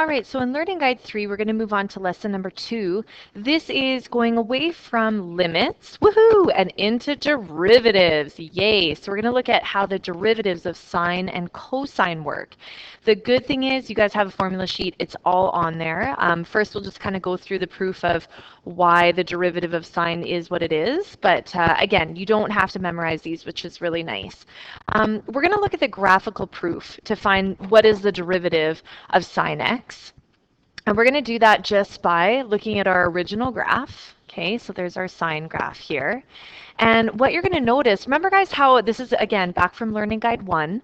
All right, so in Learning Guide 3, we're going to move on to lesson number 2. This is going away from limits, woohoo, and into derivatives, yay. So we're going to look at how the derivatives of sine and cosine work. The good thing is you guys have a formula sheet. It's all on there. First, we'll just kind of go through the proof of why the derivative of sine is what it is. But again, you don't have to memorize these, which is really nice. We're going to look at the graphical proof to find what is the derivative of sine x. And we're going to do that just by looking at our original graph. Okay, so there's our sine graph here. And what you're going to notice, remember guys how this is, again, back from Learning Guide 1.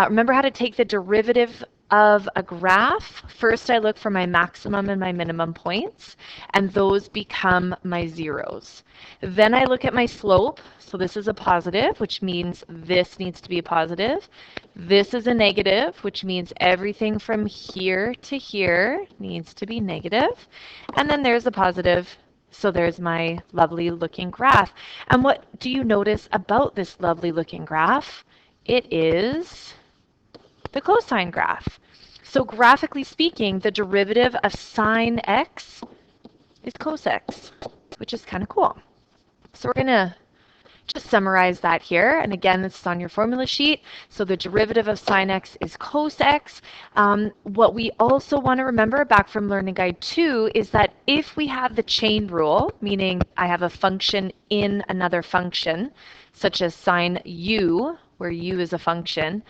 Remember how to take the derivative of a graph. First, I look for my maximum and my minimum points, and those become my zeros. Then I look at my slope. So this is a positive, which means this needs to be a positive. This is a negative, which means everything from here to here needs to be negative. And then there's a positive. So there's my lovely looking graph. And what do you notice about this lovely looking graph? It is the cosine graph. So graphically speaking, the derivative of sine x is cos x, which is kind of cool. So we're going to just summarize that here. And again, this is on your formula sheet. So the derivative of sine x is cos x. What we also want to remember back from Learning Guide 2 is that if we have the chain rule, meaning I have a function in another function, such as sine u, where u is a function,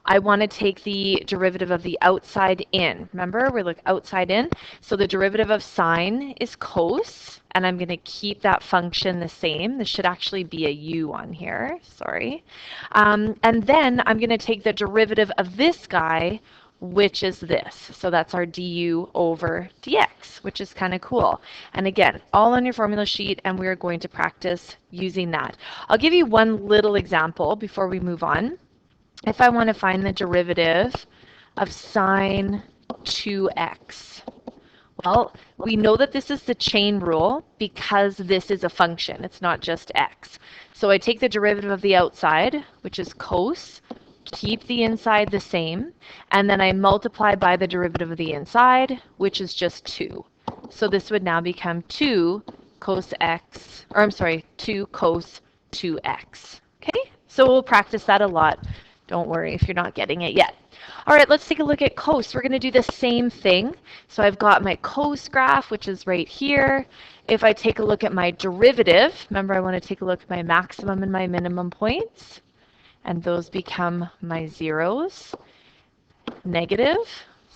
I want to take the derivative of the outside in. Remember, we look outside in. So the derivative of sine is cos, and I'm going to keep that function the same. This should actually be a u on here, sorry. And then I'm going to take the derivative of this guy, which is this. So that's our du over dx, which is kind of cool. And again, all on your formula sheet, and we're going to practice using that. I'll give you one little example before we move on. If I want to find the derivative of sine 2x, well, we know that this is the chain rule because this is a function. It's not just x. So I take the derivative of the outside, which is cos, keep the inside the same, and then I multiply by the derivative of the inside, which is just 2. So this would now become 2 cos x, or I'm sorry, 2 cos 2x. Okay, so we'll practice that a lot. Don't worry if you're not getting it yet. All right, let's take a look at cos. We're going to do the same thing. So I've got my cos graph, which is right here. If I take a look at my derivative, remember I want to take a look at my maximum and my minimum points, and those become my zeros. Negative,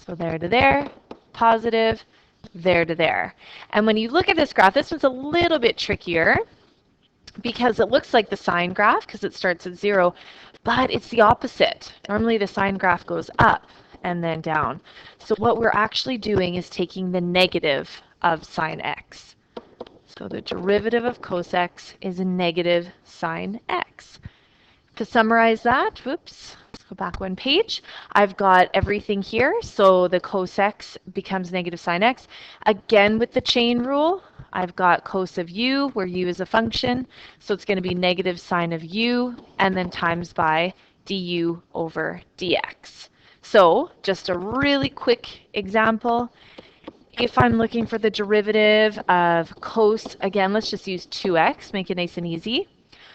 so there to there, positive, there to there. And when you look at this graph, this one's a little bit trickier because it looks like the sine graph because it starts at 0, but it's the opposite. Normally the sine graph goes up and then down. So what we're actually doing is taking the negative of sine x. So the derivative of cos x is a negative sine x. To summarize that, whoops, let's go back one page. I've got everything here. So the cos x becomes negative sine x. Again, with the chain rule, I've got cos of u, where u is a function. So it's going to be negative sine of u, and then times by du over dx. So just a really quick example. If I'm looking for the derivative of cos, again, let's just use 2x, make it nice and easy.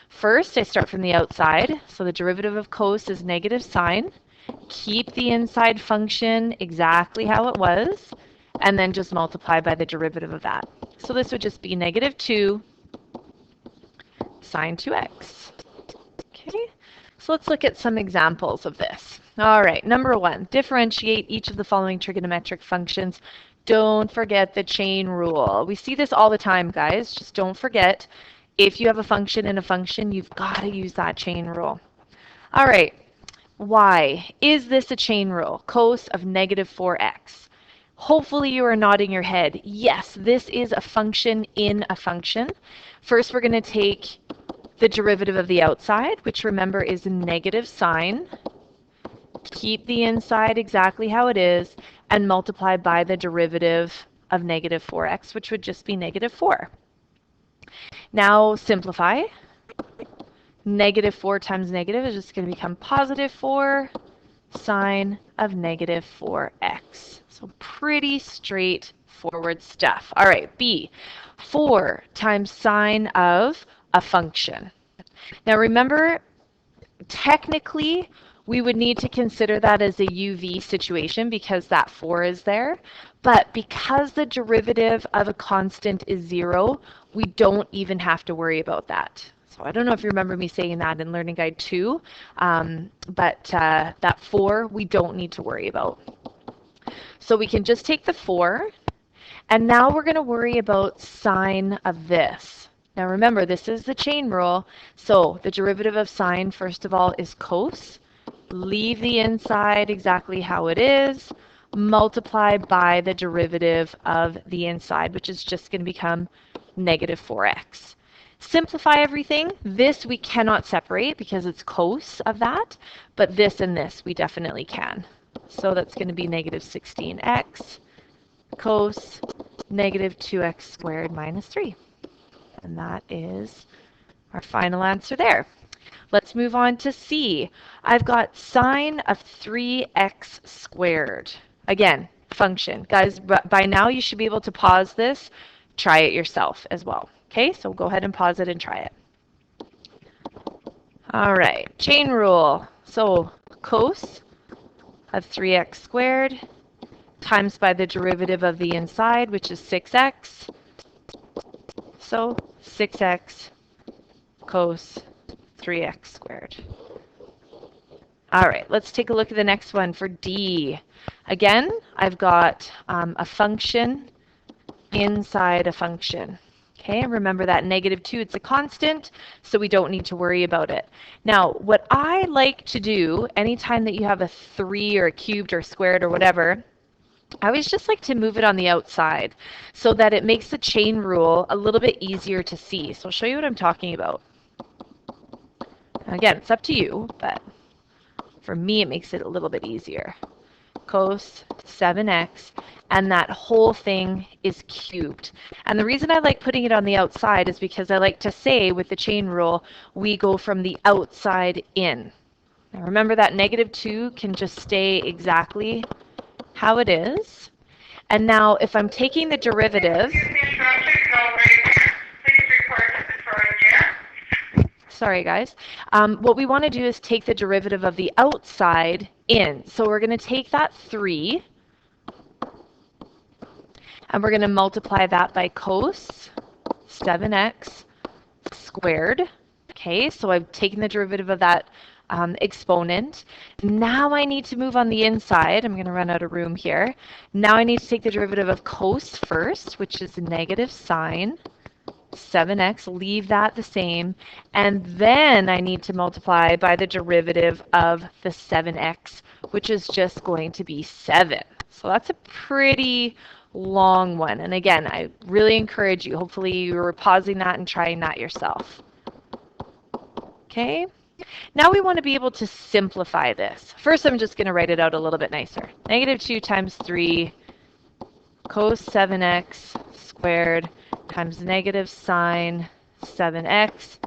First, I start from the outside. So the derivative of cos is negative sine. Keep the inside function exactly how it was, and then just multiply by the derivative of that. So this would just be negative 2 sine 2x. Okay, so let's look at some examples of this. All right, number 1, differentiate each of the following trigonometric functions. Don't forget the chain rule. We see this all the time, guys. Just don't forget. If you have a function in a function, you've got to use that chain rule. All right, why? Is this a chain rule? Cos of negative 4x. Hopefully you are nodding your head. Yes, this is a function in a function. First, we're going to take the derivative of the outside, which remember is negative sine. Keep the inside exactly how it is, and multiply by the derivative of negative 4x, which would just be negative 4. Now simplify. Negative 4 times negative is just going to become positive 4 sine of negative 4x. So pretty straightforward stuff. All right, B, 4 times sine of a function. Now remember, technically, we would need to consider that as a UV situation because that 4 is there. But because the derivative of a constant is 0, we don't even have to worry about that. So I don't know if you remember me saying that in Learning Guide 2, but that 4 we don't need to worry about. So we can just take the 4, and now we're going to worry about sine of this. Now remember, this is the chain rule, so the derivative of sine, first of all, is cos. Leave the inside exactly how it is, multiply by the derivative of the inside, which is just going to become negative 4x. Simplify everything. This we cannot separate because it's cos of that, but this and this we definitely can. So that's going to be negative 16x cos negative 2x squared minus 3. And that is our final answer there. Let's move on to C. I've got sine of 3x squared. Again, function. Guys, by now you should be able to pause this. Try it yourself as well. Okay, so go ahead and pause it and try it. All right, chain rule. So cos of 3x squared times by the derivative of the inside, which is 6x. So 6x cos 3x squared. All right, let's take a look at the next one for D. Again, I've got a function inside a function. Okay, remember that negative 2, it's a constant, so we don't need to worry about it. Now, what I like to do anytime that you have a 3 or a cubed or squared or whatever, I always just like to move it on the outside so that it makes the chain rule a little bit easier to see. So I'll show you what I'm talking about. Again, it's up to you, but for me, it makes it a little bit easier. Cos 7x, and that whole thing is cubed. And the reason I like putting it on the outside is because I like to say with the chain rule, we go from the outside in. Now remember that negative 2 can just stay exactly how it is. And now if I'm taking the derivative, sorry guys, what we want to do is take the derivative of the outside in. So we're going to take that 3 and we're going to multiply that by cos 7x squared. Okay, so I've taken the derivative of that exponent. Now I need to move on the inside. I'm going to run out of room here. Now I need to take the derivative of cos first, which is negative sine 7x, leave that the same, and then I need to multiply by the derivative of the 7x, which is just going to be 7. So that's a pretty long one. And again, I really encourage you, hopefully you were pausing that and trying that yourself. Okay, now we want to be able to simplify this. First, I'm just going to write it out a little bit nicer. Negative 2 times 3 cos 7x squared times negative sine 7x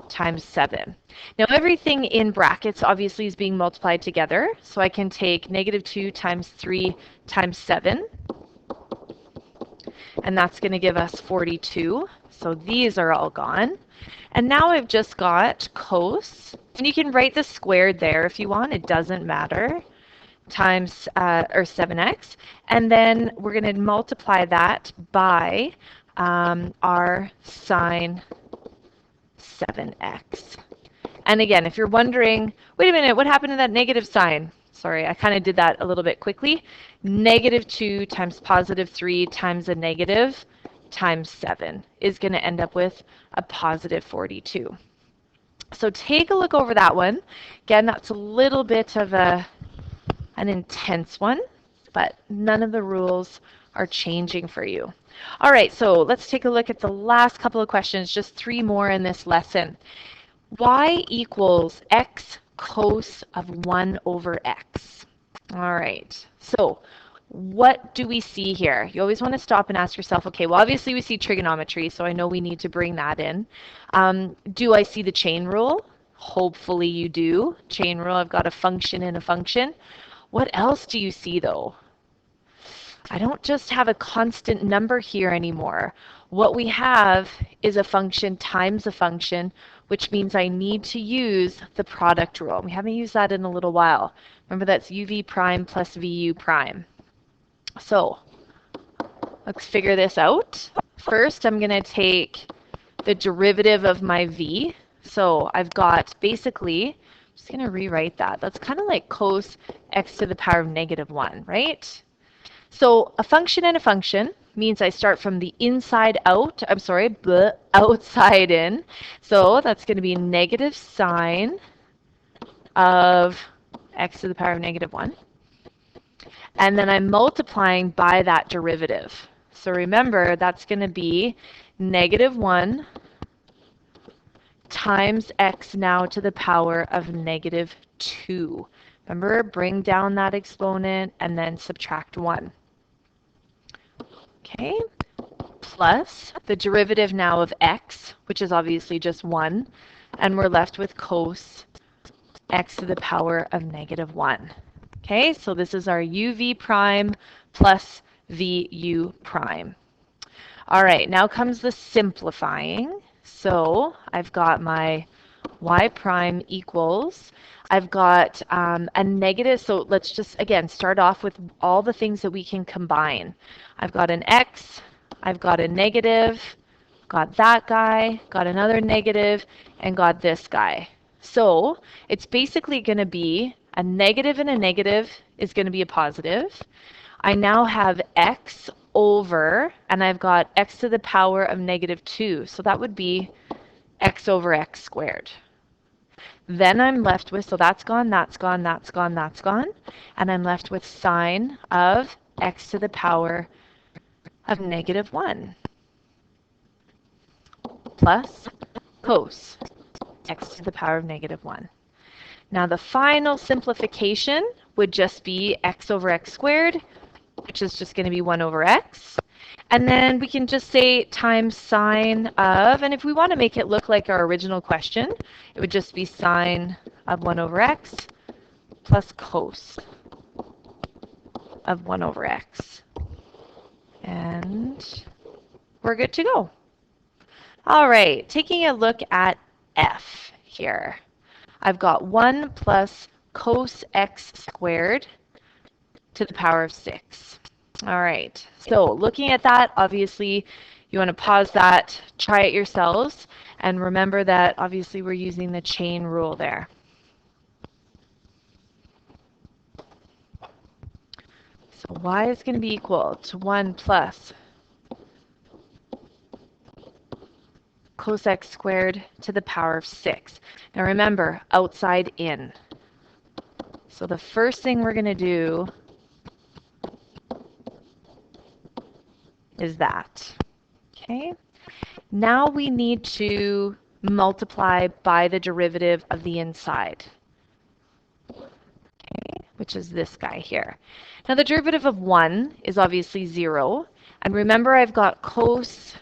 times 7. Now everything in brackets obviously is being multiplied together, so I can take negative 2 times 3 times 7, and that's going to give us 42. So these are all gone. And now I've just got cos, and you can write the squared there if you want, it doesn't matter, times or 7x, and then we're going to multiply that by our sine 7x. And again, if you're wondering, wait a minute, what happened to that negative sign? Sorry, I kind of did that a little bit quickly. Negative 2 times positive 3 times a negative times 7 is going to end up with a positive 42. So take a look over that one. Again, that's a little bit of an intense one, but none of the rules are changing for you. All right, so let's take a look at the last couple of questions, just 3 more in this lesson. Y equals x cos of 1 over x. All right, so what do we see here? You always want to stop and ask yourself, okay, well, obviously we see trigonometry, so I know we need to bring that in. Do I see the chain rule? Hopefully you do. Chain rule, I've got a function in a function. What else do you see though? I don't just have a constant number here anymore. What we have is a function times a function, which means I need to use the product rule. We haven't used that in a little while. Remember, that's uv prime plus vu prime. So let's figure this out. First, I'm going to take the derivative of my v. So I've got basically, I'm just going to rewrite that. That's kind of like cos x to the power of -1, right? So a function in a function means I start from the inside out, outside in. So that's going to be negative sine of x to the power of -1. And then I'm multiplying by that derivative. So remember, that's going to be -1 times x now to the power of -2. Remember, bring down that exponent and then subtract 1. Okay, plus the derivative now of x, which is obviously just 1, and we're left with cos x to the power of -1. Okay, so this is our uv prime plus vu prime. All right, now comes the simplifying. So I've got my y prime equals, I've got a negative, so let's just, again, start off with all the things that we can combine. I've got an x, I've got a negative, got that guy, got another negative, and got this guy. So it's basically going to be a negative and a negative is going to be a positive. I now have x over, and I've got x to the power of -2. So that would be x over x squared. Then I'm left with, so that's gone, that's gone, that's gone, that's gone. And I'm left with sine of x to the power of -1 plus cos x to the power of -1. Now the final simplification would just be x over x squared, which is just going to be 1 over x. And then we can just say times sine of, and if we want to make it look like our original question, it would just be sine of 1 over x plus cos of 1 over x. And we're good to go. All right, taking a look at f here. I've got 1 plus cos x squared to the power of 6. All right, so looking at that, obviously you want to pause that, try it yourselves, and remember that obviously we're using the chain rule there. So y is going to be equal to 1 plus cos x squared to the power of 6. Now remember, outside in. So the first thing we're going to do is that. Okay. Now we need to multiply by the derivative of the inside, okay, which is this guy here. Now the derivative of 1 is obviously 0. And remember, I've got cos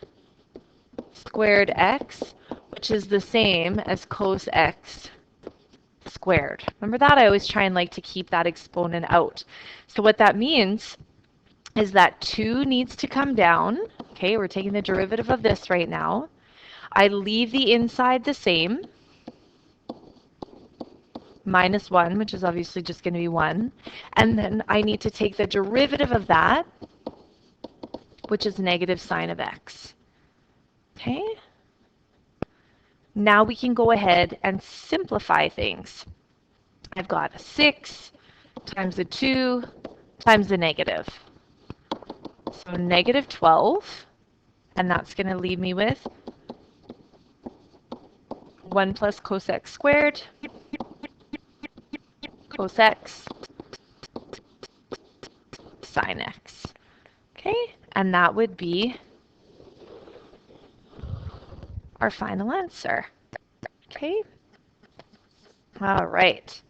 squared x, which is the same as cos x squared. Remember that? I always try and like to keep that exponent out. So what that means is that 2 needs to come down. Okay, we're taking the derivative of this right now. I leave the inside the same, minus 1, which is obviously just going to be 1. And then I need to take the derivative of that, which is negative sine of x. Okay? Now we can go ahead and simplify things. I've got a 6 times a 2 times the negative. So negative 12, and that's going to leave me with 1 plus cos x squared, cos x, sine x. Okay, and that would be our final answer. Okay, all right.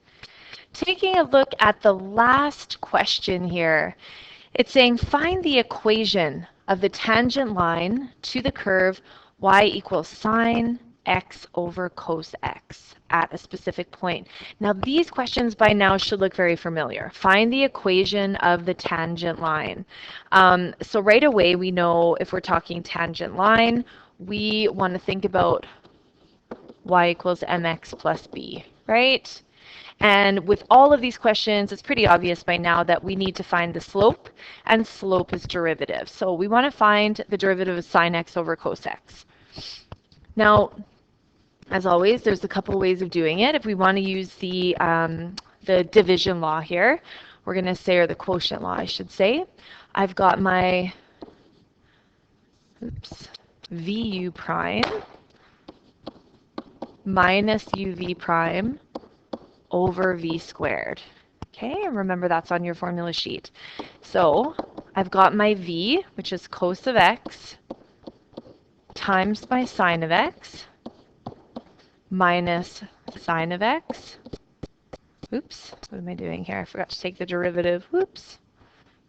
Taking a look at the last question here, it's saying find the equation of the tangent line to the curve y equals sine x over cos x at a specific point. Now these questions by now should look very familiar. Find the equation of the tangent line. So right away we know if we're talking tangent line, we want to think about y equals mx plus b, right? And with all of these questions, it's pretty obvious by now that we need to find the slope, and slope is derivative. So we want to find the derivative of sine x over cos x. Now, as always, there's a couple ways of doing it. If we want to use the division law here, we're going to say, or the quotient law, I should say, I've got my VU prime minus UV prime over V squared. Okay, and remember that's on your formula sheet. So I've got my V, which is cos of x, times my sine of x, minus sine of x. Oops, what am I doing here? I forgot to take the derivative. Whoops.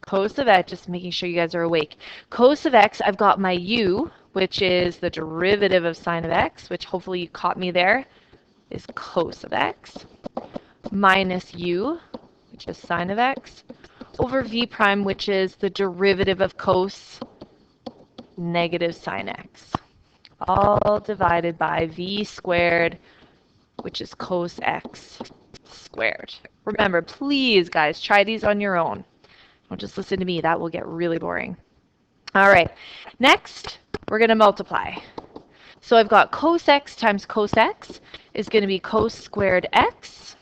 Cos of x, just making sure you guys are awake. Cos of x, I've got my u, which is the derivative of sine of x, which hopefully you caught me there, is cos of x, minus u, which is sine of x, over v prime, which is the derivative of cos, negative sine x, all divided by v squared, which is cos x squared. Remember, please, guys, try these on your own. Don't just listen to me. That will get really boring. All right. Next, we're going to multiply. So I've got cos x times cos x is going to be cos squared x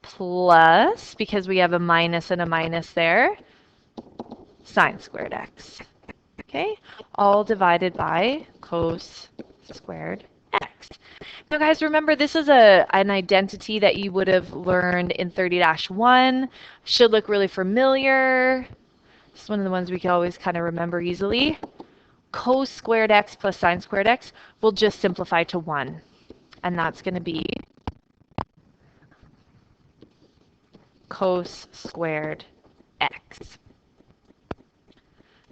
plus, because we have a minus and a minus there, sine squared x. Okay? All divided by cos squared x. Now, guys, remember, this is an identity that you would have learned in 30-1. Should look really familiar. It's one of the ones we can always kind of remember easily. Cos squared x plus sine squared x will just simplify to 1. And that's going to be cos squared x.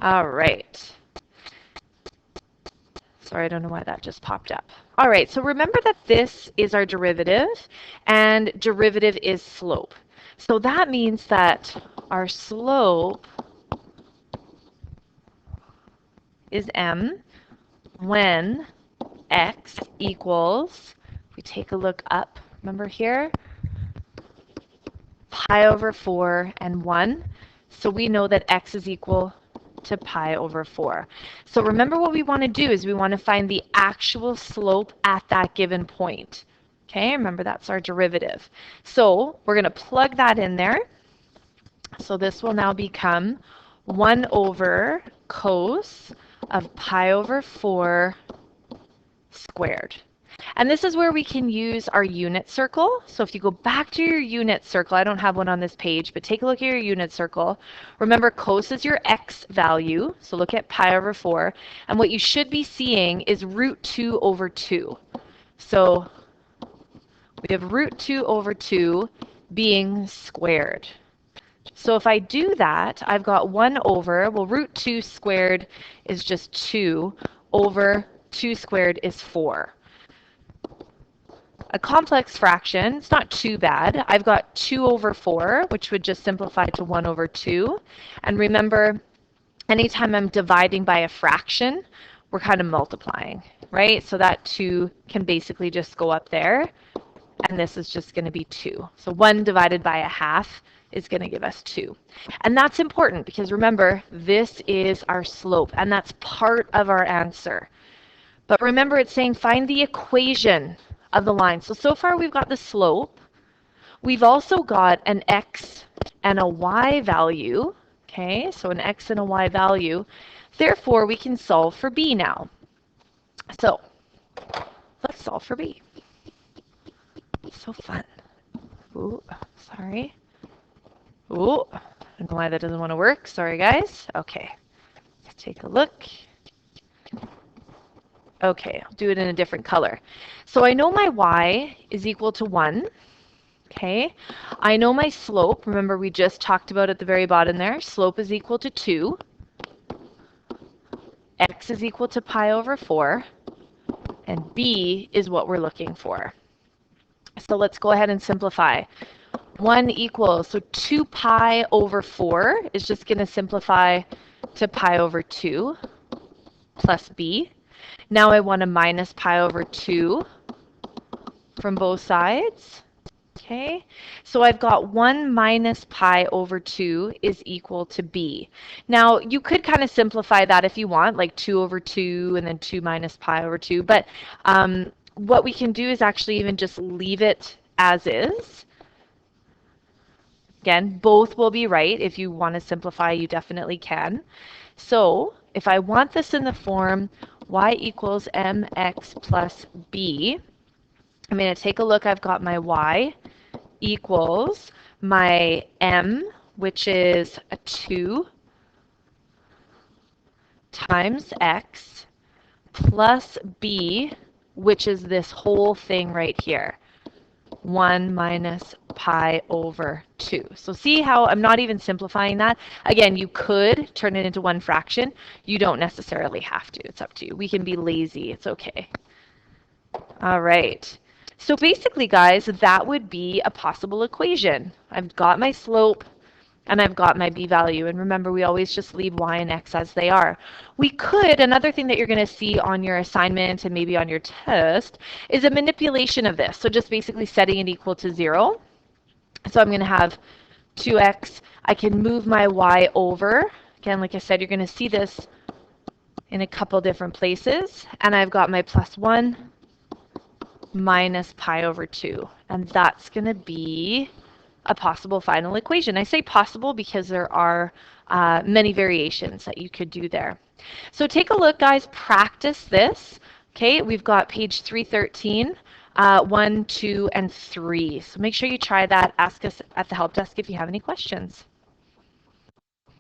All right. Sorry, I don't know why that just popped up. All right, so remember that this is our derivative, and derivative is slope. So that means that our slope is m when x equals, if we take a look up, remember here, pi over 4 and 1. So we know that x is equal to pi over 4. So remember, what we want to do is we want to find the actual slope at that given point. Okay, remember that's our derivative. So we're going to plug that in there. So this will now become 1 over cos of pi over 4 squared. And this is where we can use our unit circle. So if you go back to your unit circle, I don't have one on this page, but take a look at your unit circle. Remember, cos is your x value. So look at pi over 4. And what you should be seeing is root 2 over 2. So we have root 2 over 2 being squared. So if I do that, I've got 1 over, well, root 2 squared is just 2 over 2 squared is 4. A complex fraction, it's not too bad. I've got 2 over 4, which would just simplify to 1 over 2. And remember, anytime I'm dividing by a fraction, we're kind of multiplying, right? So that 2 can basically just go up there, and this is just going to be 2. So 1 divided by a half is going to give us 2. And that's important because remember, this is our slope, and that's part of our answer. But remember, it's saying find the equation of the line. So far we've got the slope. We've also got an x and a y value. Okay, so an x and a y value. Therefore, we can solve for b now. So let's solve for b. So fun. Ooh, sorry. Ooh, I don't know why that doesn't want to work. Sorry, guys. Okay, let's take a look. Okay, I'll do it in a different color. So I know my y is equal to 1. Okay, I know my slope. Remember, we just talked about at the very bottom there. Slope is equal to 2. X is equal to pi over 4. and b is what we're looking for. So let's go ahead and simplify. 1 equals, so 2 pi over 4 is just going to simplify to pi over 2 plus b. Now I want to minus pi over 2 from both sides. Okay, so I've got 1 minus pi over 2 is equal to b. Now, you could kind of simplify that if you want, like 2 over 2 and then 2 minus pi over 2, but what we can do is actually even just leave it as is. Again, both will be right. If you want to simplify, you definitely can. So if I want this in the form y equals mx plus b, I'm going to take a look. I've got my y equals my m, which is a 2 times x, plus b, which is this whole thing right here, 1 minus pi over 2. So see how I'm not even simplifying that? Again, you could turn it into one fraction. You don't necessarily have to. It's up to you. We can be lazy. It's okay. All right. So basically, guys, that would be a possible equation. I've got my slope and I've got my b value. And remember, we always just leave y and x as they are. We could, another thing that you're going to see on your assignment and maybe on your test is a manipulation of this. So just basically setting it equal to 0. So I'm going to have 2x. I can move my y over. Again, like I said, you're going to see this in a couple different places. And I've got my plus 1 minus pi over 2. And that's going to be a possible final equation. I say possible because there are many variations that you could do there. So take a look, guys. Practice this. Okay, we've got page 313, 1, 2, and 3. So make sure you try that. Ask us at the help desk if you have any questions.